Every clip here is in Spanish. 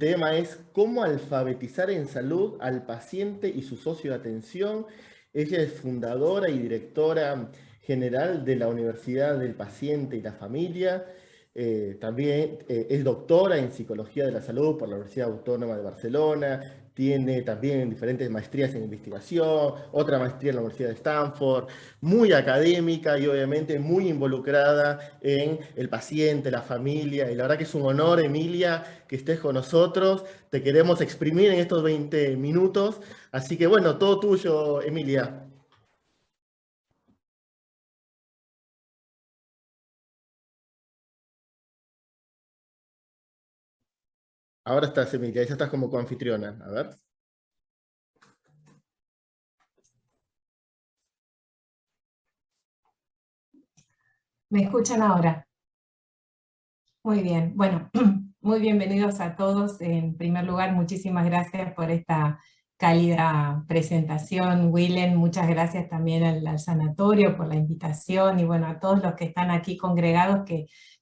tema es cómo alfabetizar en salud al paciente y su socio de atención. Ella es fundadora y directora general de la Universidad del Paciente y la Familia. También es doctora en Psicología de la Salud por la Universidad Autónoma de Barcelona. Tiene también diferentes maestrías en investigación, otra maestría en la Universidad de Stanford, muy académica y obviamente muy involucrada en el paciente, la familia. Y la verdad que es un honor, Emilia, que estés con nosotros. Te queremos exprimir en estos 20 minutos. Así que bueno, todo tuyo, Emilia. Ahora estás, Emilia, ya estás como coanfitriona. A ver. ¿Me escuchan ahora? Muy bien, bueno, muy bienvenidos a todos. En primer lugar, muchísimas gracias por esta cálida presentación, Willem. Muchas gracias también al sanatorio por la invitación y bueno, a todos los que están aquí congregados,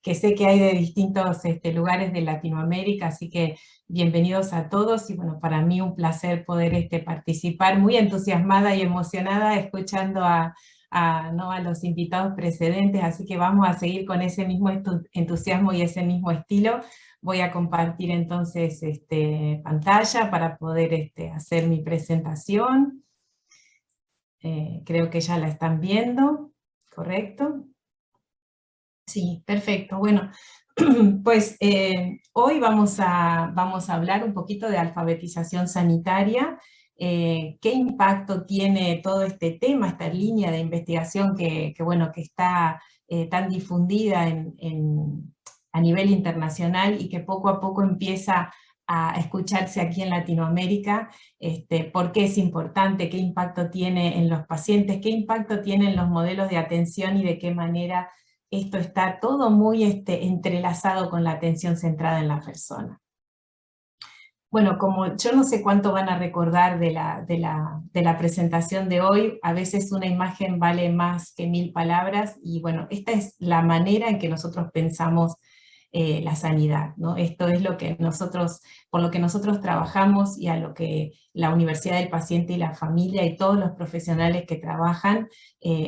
que sé que hay de distintos lugares de Latinoamérica, así que bienvenidos a todos y bueno, para mí un placer poder participar, muy entusiasmada y emocionada escuchando a los invitados precedentes, así que vamos a seguir con ese mismo entusiasmo y ese mismo estilo. Voy a compartir entonces pantalla para poder hacer mi presentación. Creo que ya la están viendo, ¿correcto? Sí, perfecto. Bueno, pues hoy vamos a hablar un poquito de alfabetización sanitaria. ¿Qué impacto tiene todo este tema, esta línea de investigación bueno, que está tan difundida a nivel internacional y que poco a poco empieza a escucharse aquí en Latinoamérica? ¿Por qué es importante? ¿Qué impacto tiene en los pacientes? ¿Qué impacto tiene en los modelos de atención y de qué manera esto está todo muy entrelazado con la atención centrada en la persona? Bueno, como yo no sé cuánto van a recordar de la presentación de hoy, a veces una imagen vale más que 1000 palabras, y bueno, esta es la manera en que nosotros pensamos la sanidad, ¿no? Esto es lo que por lo que nosotros trabajamos y a lo que la Universidad del Paciente y la Familia y todos los profesionales que trabajan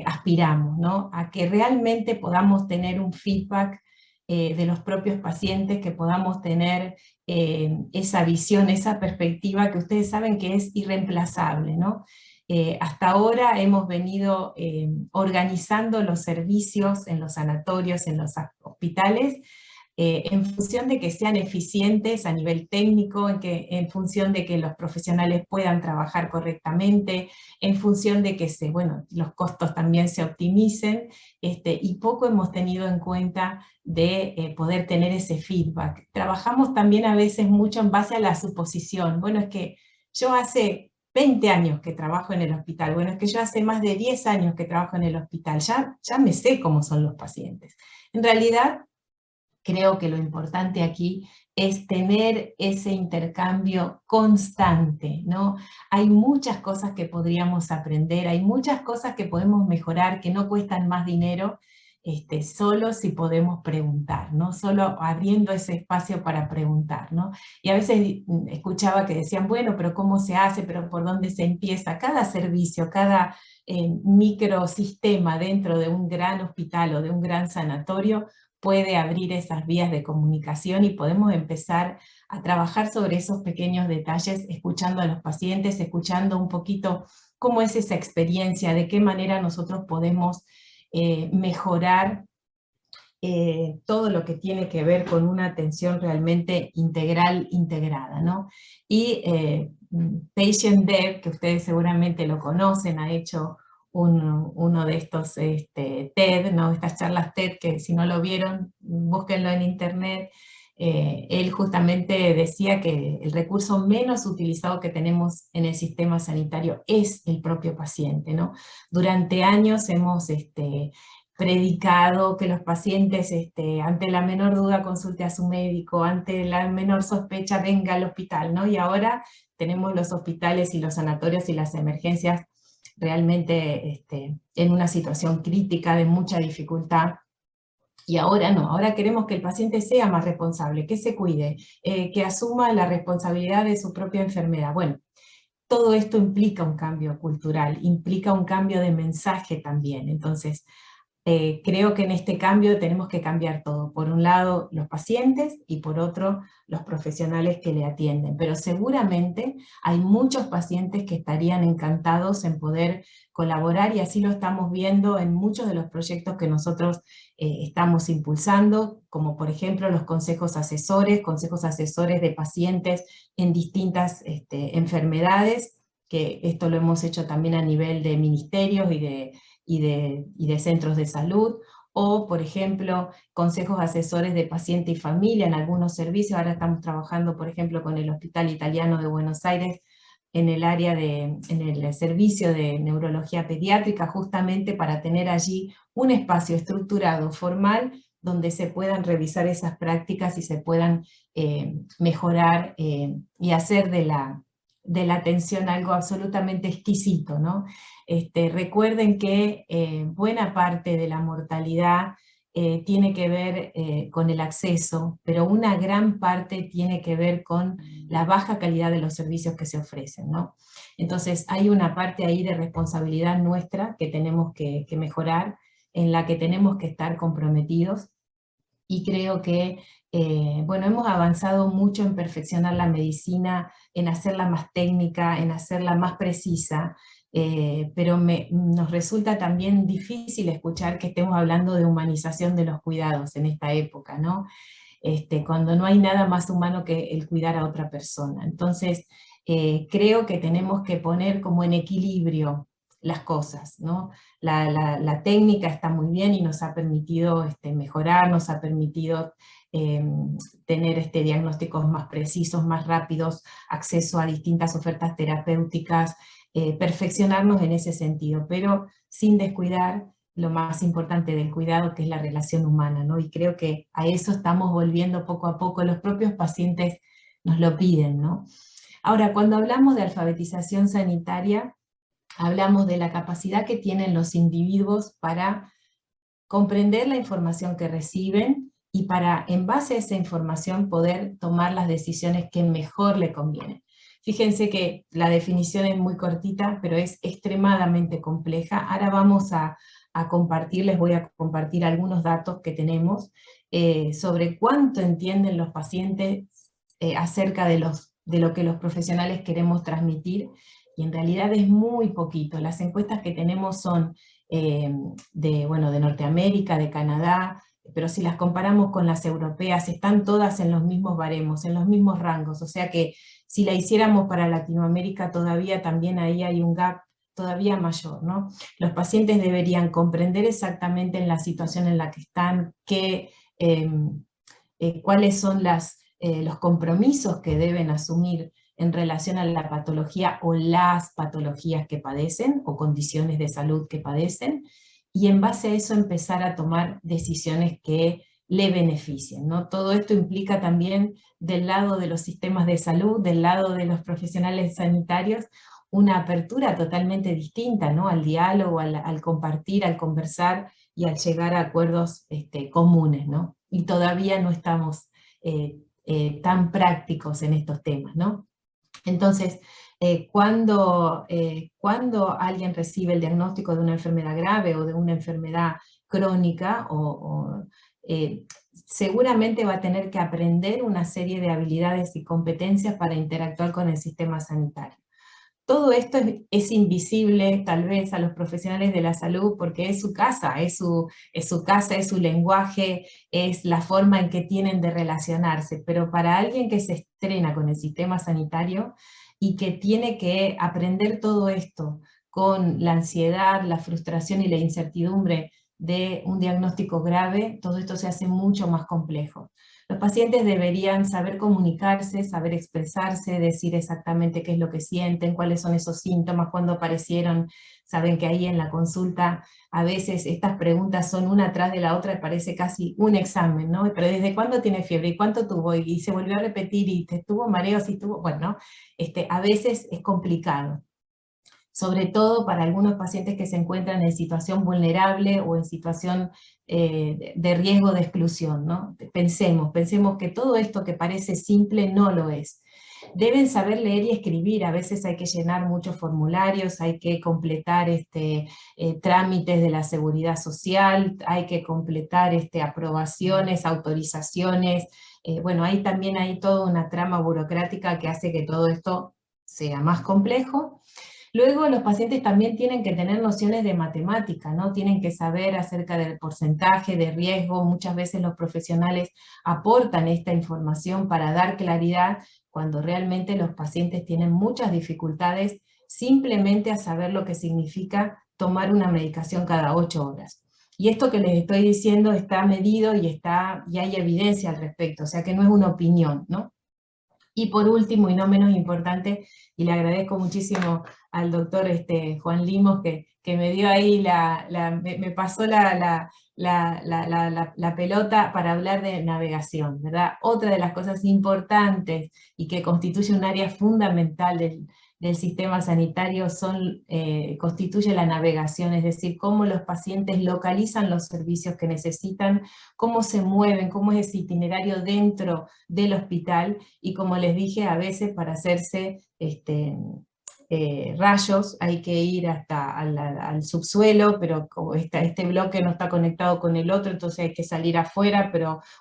aspiramos, ¿no? A que realmente podamos tener un feedback de los propios pacientes, que podamos tener esa visión, esa perspectiva que ustedes saben que es irreemplazable, ¿no? Hasta ahora hemos venido organizando los servicios en los sanatorios, en los hospitales, en función de que sean eficientes a nivel técnico, en función de que los profesionales puedan trabajar correctamente, en función de que los costos también se optimicen, y poco hemos tenido en cuenta de poder tener ese feedback. Trabajamos también a veces mucho en base a la suposición. Bueno, es que yo hace 20 años que trabajo en el hospital, bueno, es que yo hace más de 10 años que trabajo en el hospital, ya me sé cómo son los pacientes. En realidad, creo que lo importante aquí es tener ese intercambio constante, ¿no? Hay muchas cosas que podríamos aprender, hay muchas cosas que podemos mejorar, que no cuestan más dinero, solo si podemos preguntar, ¿no? Solo abriendo ese espacio para preguntar, ¿no? Y a veces escuchaba que decían, bueno, pero ¿cómo se hace? ¿Pero por dónde se empieza? Cada servicio, cada microsistema dentro de un gran hospital o de un gran sanatorio puede abrir esas vías de comunicación y podemos empezar a trabajar sobre esos pequeños detalles, escuchando a los pacientes, escuchando un poquito cómo es esa experiencia, de qué manera nosotros podemos mejorar todo lo que tiene que ver con una atención realmente integral, integrada, ¿no? Y Patient Dev, que ustedes seguramente lo conocen, ha hecho uno de estos TED, ¿no? Estas charlas TED, que si no lo vieron, búsquenlo en internet. Él justamente decía que el recurso menos utilizado que tenemos en el sistema sanitario es el propio paciente, ¿no? Durante años hemos predicado que los pacientes, ante la menor duda, consulte a su médico, ante la menor sospecha, venga al hospital, ¿no? Y ahora tenemos los hospitales y los sanatorios y las emergencias realmente en una situación crítica de mucha dificultad, Y ahora no, ahora queremos que el paciente sea más responsable, que se cuide, que asuma la responsabilidad de su propia enfermedad. Bueno, todo esto implica un cambio cultural, implica un cambio de mensaje también. Entonces, creo que en este cambio tenemos que cambiar todo. Por un lado, los pacientes y por otro, los profesionales que le atienden. Pero seguramente hay muchos pacientes que estarían encantados en poder colaborar y así lo estamos viendo en muchos de los proyectos que nosotros estamos impulsando, como por ejemplo los consejos asesores de pacientes en distintas enfermedades, que esto lo hemos hecho también a nivel de ministerios y de centros de salud, o por ejemplo, consejos asesores de paciente y familia en algunos servicios. Ahora estamos trabajando, por ejemplo, con el Hospital Italiano de Buenos Aires, en el área en el servicio de neurología pediátrica, justamente para tener allí un espacio estructurado, formal, donde se puedan revisar esas prácticas y se puedan mejorar y hacer de la atención algo absolutamente exquisito, ¿no? Recuerden que buena parte de la mortalidad tiene que ver con el acceso, pero una gran parte tiene que ver con la baja calidad de los servicios que se ofrecen, ¿no? Entonces hay una parte ahí de responsabilidad nuestra que tenemos que mejorar, en la que tenemos que estar comprometidos, y creo que, bueno, hemos avanzado mucho en perfeccionar la medicina, en hacerla más técnica, en hacerla más precisa, pero nos resulta también difícil escuchar que estemos hablando de humanización de los cuidados en esta época, ¿no? Cuando no hay nada más humano que el cuidar a otra persona. Entonces, creo que tenemos que poner como en equilibrio las cosas, ¿no? La técnica está muy bien y nos ha permitido mejorar, nos ha permitido tener diagnósticos más precisos, más rápidos, acceso a distintas ofertas terapéuticas, perfeccionarnos en ese sentido, pero sin descuidar lo más importante del cuidado, que es la relación humana, ¿no? Y creo que a eso estamos volviendo poco a poco, los propios pacientes nos lo piden, ¿no? Ahora, cuando hablamos de alfabetización sanitaria, hablamos de la capacidad que tienen los individuos para comprender la información que reciben y para, en base a esa información, poder tomar las decisiones que mejor le convienen. Fíjense que la definición es muy cortita, pero es extremadamente compleja. Ahora vamos a compartir, les voy a compartir algunos datos que tenemos sobre cuánto entienden los pacientes acerca de lo que los profesionales queremos transmitir, y en realidad es muy poquito. Las encuestas que tenemos son bueno, de Norteamérica, de Canadá, pero si las comparamos con las europeas, están todas en los mismos baremos, en los mismos rangos, o sea que si la hiciéramos para Latinoamérica todavía también ahí hay un gap todavía mayor, ¿no? Los pacientes deberían comprender exactamente en la situación en la que están, cuáles son los compromisos que deben asumir en relación a la patología o las patologías que padecen o condiciones de salud que padecen, y en base a eso empezar a tomar decisiones que le beneficien, ¿no? Todo esto implica también del lado de los sistemas de salud, del lado de los profesionales sanitarios, una apertura totalmente distinta, ¿no? Al diálogo, al compartir, al conversar y al llegar a acuerdos comunes, ¿no? Y todavía no estamos tan prácticos en estos temas, ¿no? Entonces, cuando alguien recibe el diagnóstico de una enfermedad grave o de una enfermedad crónica, seguramente va a tener que aprender una serie de habilidades y competencias para interactuar con el sistema sanitario. Todo esto es invisible tal vez a los profesionales de la salud porque es su casa, es su lenguaje, es la forma en que tienen de relacionarse, pero para alguien que se estrena con el sistema sanitario y que tiene que aprender todo esto con la ansiedad, la frustración y la incertidumbre de un diagnóstico grave, todo esto se hace mucho más complejo. Los pacientes deberían saber comunicarse, saber expresarse, decir exactamente qué es lo que sienten, cuáles son esos síntomas, cuándo aparecieron. Saben que ahí en la consulta a veces estas preguntas son una atrás de la otra y parece casi un examen, ¿no? Pero ¿desde cuándo tiene fiebre? ¿Y cuánto tuvo? Y se volvió a repetir, y te tuvo mareos y tuvo, bueno, a veces es complicado. sobre todo para algunos pacientes que se encuentran en situación vulnerable o en situación de riesgo de exclusión, ¿no? Pensemos que todo esto que parece simple no lo es. Deben saber leer y escribir, a veces hay que llenar muchos formularios, hay que completar trámites de la seguridad social, hay que completar aprobaciones, autorizaciones, bueno, ahí también hay toda una trama burocrática que hace que todo esto sea más complejo. Luego los pacientes también tienen que tener nociones de matemática, ¿no? Tienen que saber acerca del porcentaje de riesgo, muchas veces los profesionales aportan esta información para dar claridad cuando realmente los pacientes tienen muchas dificultades simplemente a saber lo que significa tomar una medicación cada 8 horas. Y esto que les estoy diciendo está medido y hay evidencia al respecto, o sea que no es una opinión, ¿no? Y por último, y no menos importante, y le agradezco muchísimo al doctor Juan Limos, que me dio ahí, me pasó la pelota para hablar de navegación, ¿verdad? Otra de las cosas importantes y que constituye un área fundamental del sistema sanitario constituye la navegación, es decir, cómo los pacientes localizan los servicios que necesitan, cómo se mueven, cómo es ese itinerario dentro del hospital, y como les dije, a veces para hacerse rayos hay que ir hasta al subsuelo, pero como este bloque no está conectado con el otro, entonces hay que salir afuera,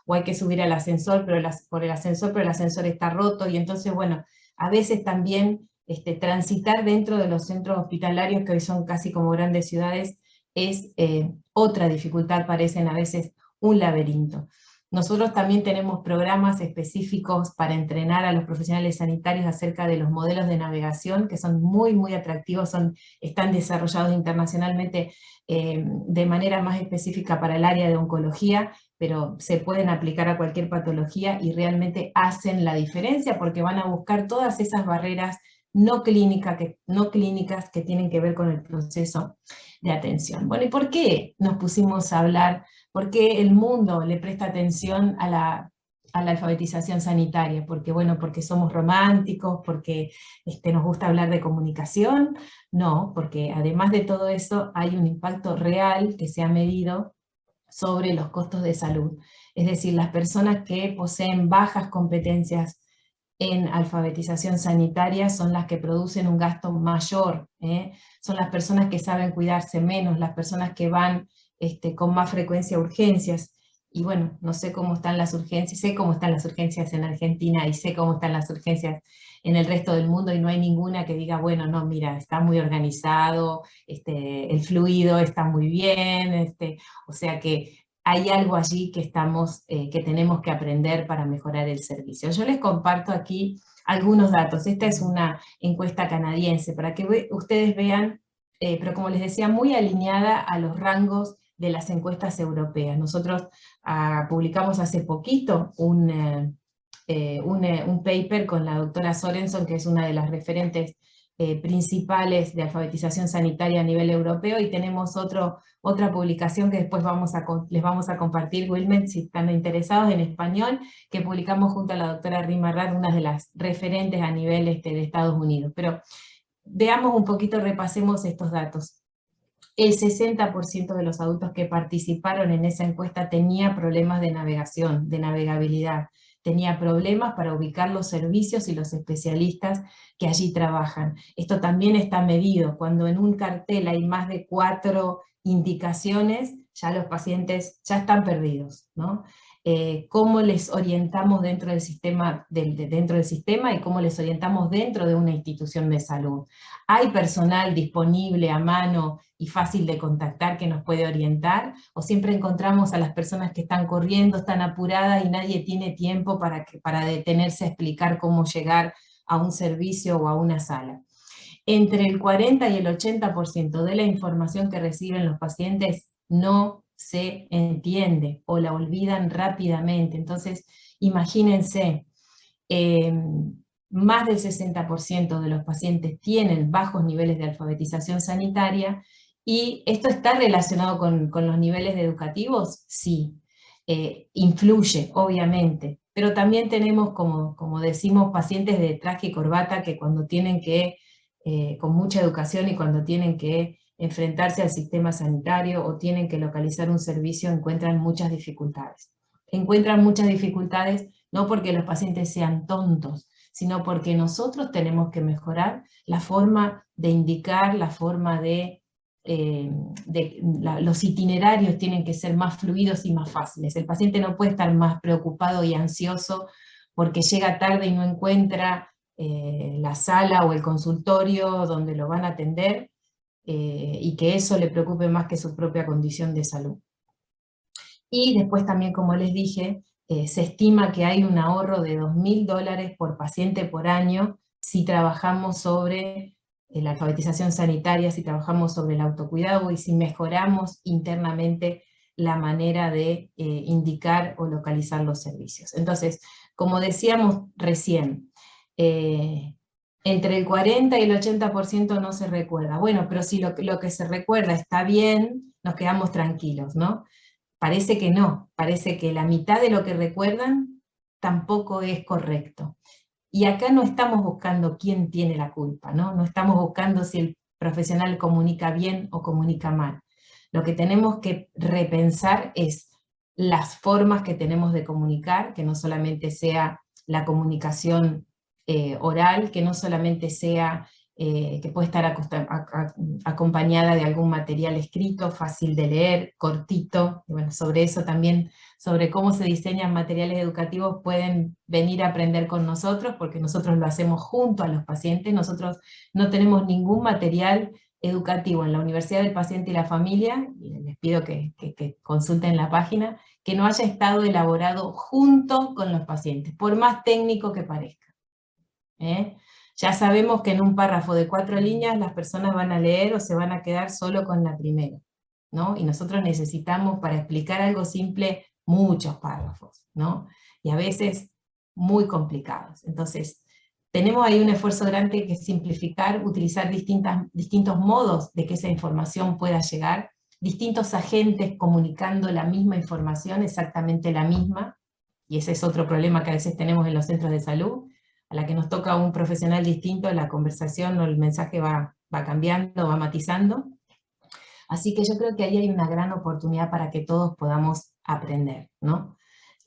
o hay que subir al ascensor, por el ascensor, pero el ascensor está roto, y entonces, bueno, a veces también transitar dentro de los centros hospitalarios, que hoy son casi como grandes ciudades, es otra dificultad, parecen a veces un laberinto. Nosotros también tenemos programas específicos para entrenar a los profesionales sanitarios acerca de los modelos de navegación, que son muy, muy atractivos, están desarrollados internacionalmente de manera más específica para el área de oncología, pero se pueden aplicar a cualquier patología y realmente hacen la diferencia porque van a buscar todas esas barreras no clínicas que tienen que ver con el proceso de atención. Bueno, ¿y por qué nos pusimos a hablar? ¿Por qué el mundo le presta atención a la alfabetización sanitaria? Porque, bueno, porque somos románticos, porque nos gusta hablar de comunicación. No, porque además de todo eso hay un impacto real que se ha medido sobre los costos de salud. Es decir, las personas que poseen bajas competencias en alfabetización sanitaria son las que producen un gasto mayor, son las personas que saben cuidarse menos, las personas que van con más frecuencia a urgencias. Y bueno, no sé cómo están las urgencias, sé cómo están las urgencias en Argentina y sé cómo están las urgencias en el resto del mundo, y no hay ninguna que diga, bueno, no, mira, está muy organizado, el fluido está muy bien, o sea que hay algo allí que tenemos que aprender para mejorar el servicio. Yo les comparto aquí algunos datos. Esta es una encuesta canadiense, para que ustedes vean, pero como les decía, muy alineada a los rangos de las encuestas europeas. Nosotros publicamos hace poquito un paper con la doctora Sorenson, que es una de las referentes principales de alfabetización sanitaria a nivel europeo, y tenemos otra publicación que después les vamos a compartir, Wilmer, si están interesados, en español, que publicamos junto a la doctora Rima Rad, una de las referentes a nivel de Estados Unidos. Pero veamos un poquito, repasemos estos datos. El 60% de los adultos que participaron en esa encuesta tenía problemas de navegación, de navegabilidad, tenía problemas para ubicar los servicios y los especialistas que allí trabajan. Esto también está medido. Cuando en un cartel hay más de 4 indicaciones, ya los pacientes ya están perdidos, ¿no? Cómo les orientamos dentro del sistema y cómo les orientamos dentro de una institución de salud. ¿Hay personal disponible a mano y fácil de contactar que nos puede orientar? ¿O siempre encontramos a las personas que están corriendo, están apuradas y nadie tiene tiempo para detenerse a explicar cómo llegar a un servicio o a una sala? Entre el 40 y el 80% de la información que reciben los pacientes no se entiende o la olvidan rápidamente. Entonces, imagínense, más del 60% de los pacientes tienen bajos niveles de alfabetización sanitaria, y ¿esto está relacionado con los niveles educativos? Sí, influye, obviamente, pero también tenemos, como decimos, pacientes de traje y corbata que cuando tienen que con mucha educación y cuando tienen que enfrentarse al sistema sanitario o tienen que localizar un servicio encuentran muchas dificultades. Encuentran muchas dificultades no porque los pacientes sean tontos, sino porque nosotros tenemos que mejorar la forma de indicar, la forma los itinerarios tienen que ser más fluidos y más fáciles. El paciente no puede estar más preocupado y ansioso porque llega tarde y no encuentra la sala o el consultorio donde lo van a atender, y que eso le preocupe más que su propia condición de salud. Y después también, como les dije, se estima que hay un ahorro de $2.000 por paciente por año si trabajamos sobre la alfabetización sanitaria, si trabajamos sobre el autocuidado y si mejoramos internamente la manera de indicar o localizar los servicios. Entonces, como decíamos recién, entre el 40 y el 80% no se recuerda. Bueno, pero si lo que se recuerda está bien, nos quedamos tranquilos, ¿no? Parece que no, parece que la mitad de lo que recuerdan tampoco es correcto. Y acá no estamos buscando quién tiene la culpa, ¿no? No estamos buscando si el profesional comunica bien o comunica mal. Lo que tenemos que repensar es las formas que tenemos de comunicar, que no solamente sea la comunicación oral, que no solamente sea, que puede estar acompañada de algún material escrito, fácil de leer, cortito. Y bueno, sobre eso también, sobre cómo se diseñan materiales educativos, pueden venir a aprender con nosotros, porque nosotros lo hacemos junto a los pacientes. Nosotros no tenemos ningún material educativo en la Universidad del Paciente y la Familia, y les pido que consulten la página, que no haya estado elaborado junto con los pacientes, por más técnico que parezca. Ya sabemos que en un párrafo de 4 líneas las personas van a leer o se van a quedar solo con la primera, ¿no? Y nosotros necesitamos para explicar algo simple muchos párrafos, ¿no? Y a veces muy complicados. Entonces, tenemos ahí un esfuerzo grande que es simplificar, utilizar distintos modos de que esa información pueda llegar, distintos agentes comunicando la misma información, exactamente la misma, y ese es otro problema que a veces tenemos en los centros de salud. A la que nos toca un profesional distinto, la conversación o el mensaje va cambiando, va matizando. Así que yo creo que ahí hay una gran oportunidad para que todos podamos aprender, ¿no?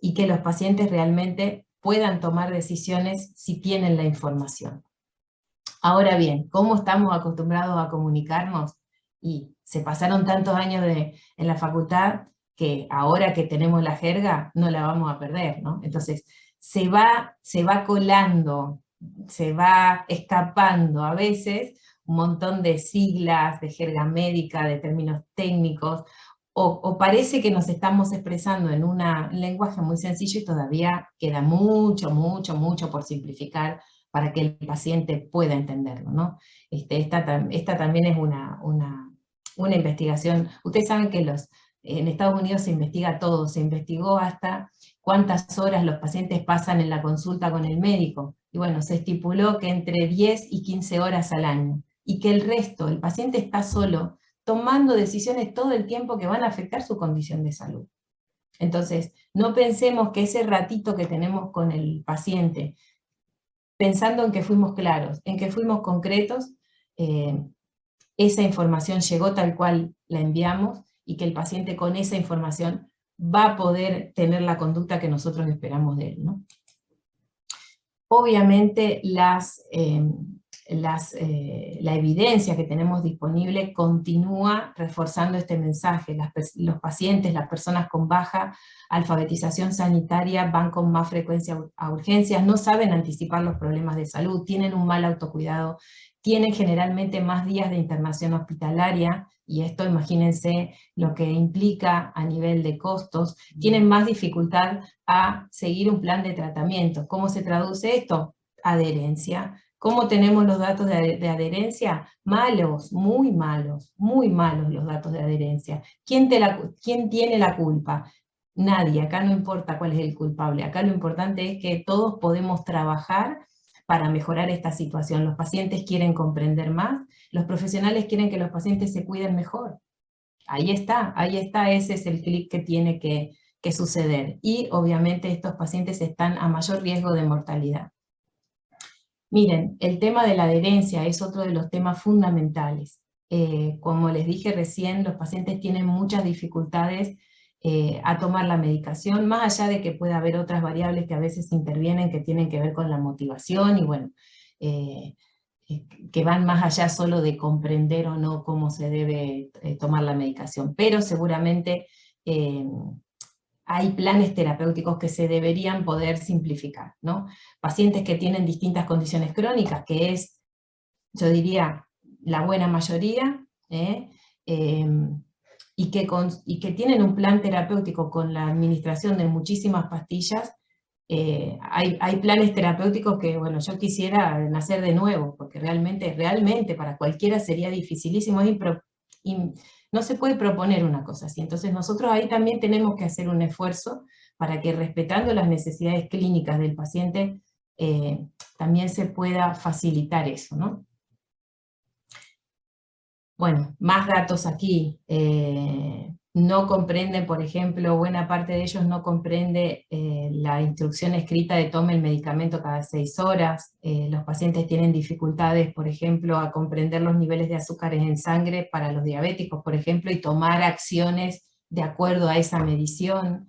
Y que los pacientes realmente puedan tomar decisiones si tienen la información. Ahora bien, ¿cómo estamos acostumbrados a comunicarnos? Y se pasaron tantos años en la facultad que ahora que tenemos la jerga no la vamos a perder, ¿no? Entonces, se va colando, se va escapando a veces un montón de siglas, de jerga médica, de términos técnicos, o parece que nos estamos expresando en un lenguaje muy sencillo y todavía queda mucho, mucho, mucho por simplificar para que el paciente pueda entenderlo, ¿no? Esta también es una investigación. Ustedes saben que en Estados Unidos se investiga todo, se investigó hasta cuántas horas los pacientes pasan en la consulta con el médico. Y bueno, se estipuló que entre 10 y 15 horas al año, y que el resto, el paciente está solo, tomando decisiones todo el tiempo que van a afectar su condición de salud. Entonces, no pensemos que ese ratito que tenemos con el paciente, pensando en que fuimos claros, en que fuimos concretos, esa información llegó tal cual la enviamos, y que el paciente con esa información va a poder tener la conducta que nosotros esperamos de él, ¿no? Obviamente la evidencia que tenemos disponible continúa reforzando este mensaje. Los pacientes, las personas con baja alfabetización sanitaria van con más frecuencia a urgencias, no saben anticipar los problemas de salud, tienen un mal autocuidado, tienen generalmente más días de internación hospitalaria, y esto imagínense lo que implica a nivel de costos, tienen más dificultad a seguir un plan de tratamiento. ¿Cómo se traduce esto? Adherencia. ¿Cómo tenemos los datos de adherencia? Malos, muy malos los datos de adherencia. ¿Quién tiene la culpa? Nadie, acá no importa cuál es el culpable, acá lo importante es que todos podemos trabajar para mejorar esta situación. Los pacientes quieren comprender más, los profesionales quieren que los pacientes se cuiden mejor. Ahí está, ese es el clic que tiene que suceder. Y obviamente estos pacientes están a mayor riesgo de mortalidad. Miren, el tema de la adherencia es otro de los temas fundamentales. Como les dije recién, los pacientes tienen muchas dificultades a tomar la medicación, más allá de que pueda haber otras variables que a veces intervienen que tienen que ver con la motivación y bueno, eh, que van más allá solo de comprender o no cómo se debe tomar la medicación. Pero seguramente hay planes terapéuticos que se deberían poder simplificar, ¿no? Pacientes que tienen distintas condiciones crónicas, que es, yo diría, la buena mayoría, Eh, y que tienen un plan terapéutico con la administración de muchísimas pastillas. Hay planes terapéuticos que, bueno, yo quisiera nacer de nuevo, porque realmente para cualquiera sería dificilísimo, no se puede proponer una cosa así. Entonces nosotros ahí también tenemos que hacer un esfuerzo para que, respetando las necesidades clínicas del paciente, también se pueda facilitar eso, ¿no? Bueno, más datos aquí. No comprenden, por ejemplo, buena parte de ellos no comprende la instrucción escrita de tome el medicamento cada 6 horas. Los pacientes tienen dificultades, por ejemplo, a comprender los niveles de azúcares en sangre para los diabéticos, por ejemplo, y tomar acciones de acuerdo a esa medición.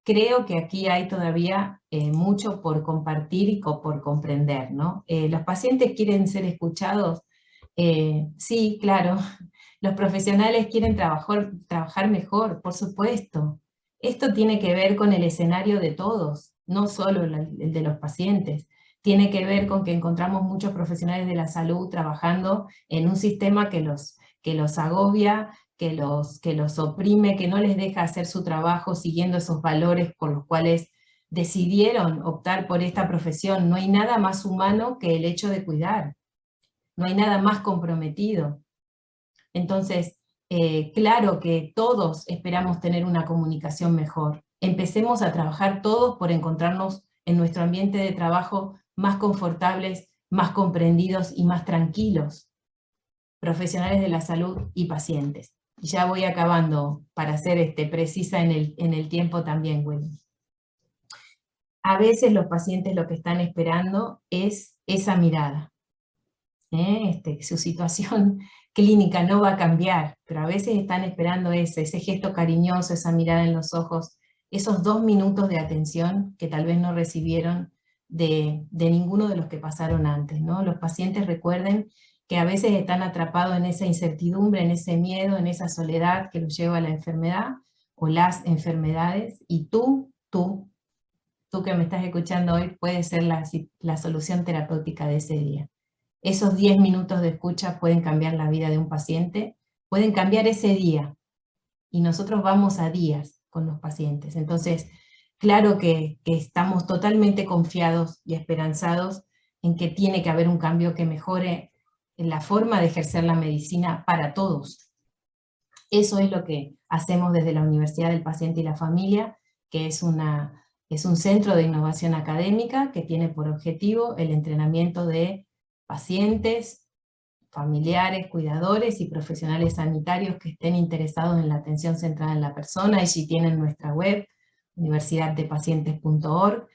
Creo que aquí hay todavía mucho por compartir y por comprender, ¿no? ¿Los pacientes quieren ser escuchados? Sí, claro. Los profesionales quieren trabajar mejor, por supuesto. Esto tiene que ver con el escenario de todos, no solo el de los pacientes. Tiene que ver con que encontramos muchos profesionales de la salud trabajando en un sistema que los agobia, que los oprime, que no les deja hacer su trabajo siguiendo esos valores por los cuales decidieron optar por esta profesión. No hay nada más humano que el hecho de cuidar. No hay nada más comprometido. Entonces, claro que todos esperamos tener una comunicación mejor. Empecemos a trabajar todos por encontrarnos en nuestro ambiente de trabajo más confortables, más comprendidos y más tranquilos, profesionales de la salud y pacientes. Y ya voy acabando para ser precisa en el tiempo también, Wendy. A veces los pacientes lo que están esperando es esa mirada. Su situación clínica no va a cambiar, pero a veces están esperando ese gesto cariñoso, esa mirada en los ojos, esos 2 minutos de atención que tal vez no recibieron de ninguno de los que pasaron antes, ¿no? Los pacientes, recuerden que a veces están atrapados en esa incertidumbre, en ese miedo, en esa soledad que los lleva a la enfermedad o las enfermedades, y tú que me estás escuchando hoy, puedes ser la solución terapéutica de ese día. Esos 10 minutos de escucha pueden cambiar la vida de un paciente, pueden cambiar ese día, y nosotros vamos a días con los pacientes. Entonces, claro que estamos totalmente confiados y esperanzados en que tiene que haber un cambio que mejore en la forma de ejercer la medicina para todos. Eso es lo que hacemos desde la Universidad del Paciente y la Familia, que es un centro de innovación académica que tiene por objetivo el entrenamiento de pacientes, familiares, cuidadores y profesionales sanitarios que estén interesados en la atención centrada en la persona. Allí tienen nuestra web, universidadepacientes.org.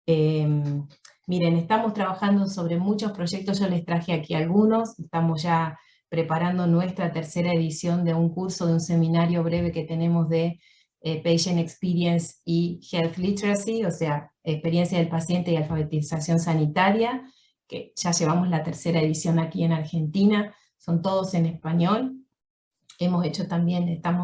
Miren, estamos trabajando sobre muchos proyectos, yo les traje aquí algunos, estamos ya preparando nuestra tercera edición de un curso, de un seminario breve que tenemos de Patient Experience y Health Literacy, o sea, experiencia del paciente y alfabetización sanitaria, que ya llevamos la tercera edición aquí en Argentina, son todos en español. Estamos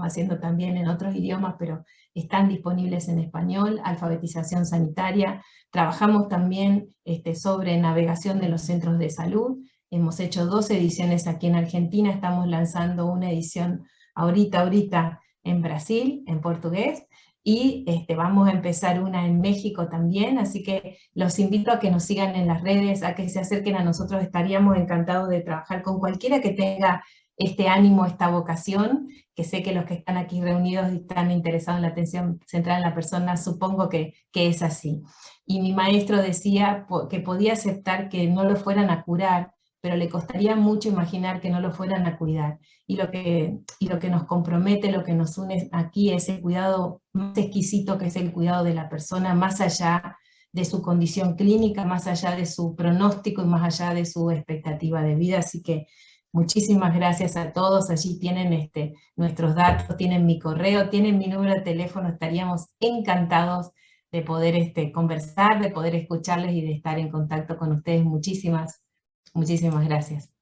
haciendo también en otros idiomas, pero están disponibles en español, alfabetización sanitaria. Trabajamos también sobre navegación de los centros de salud. Hemos hecho 2 ediciones aquí en Argentina, estamos lanzando una edición ahorita en Brasil, en portugués, y vamos a empezar una en México también, así que los invito a que nos sigan en las redes, a que se acerquen a nosotros, estaríamos encantados de trabajar con cualquiera que tenga este ánimo, esta vocación, que sé que los que están aquí reunidos y están interesados en la atención centrada en la persona, supongo que es así. Y mi maestro decía que podía aceptar que no lo fueran a curar, pero le costaría mucho imaginar que no lo fueran a cuidar. Y lo que nos compromete, lo que nos une aquí es el cuidado más exquisito, que es el cuidado de la persona, más allá de su condición clínica, más allá de su pronóstico y más allá de su expectativa de vida. Así que muchísimas gracias a todos. Allí tienen nuestros datos, tienen mi correo, tienen mi número de teléfono. Estaríamos encantados de poder conversar, de poder escucharles y de estar en contacto con ustedes. Muchísimas gracias.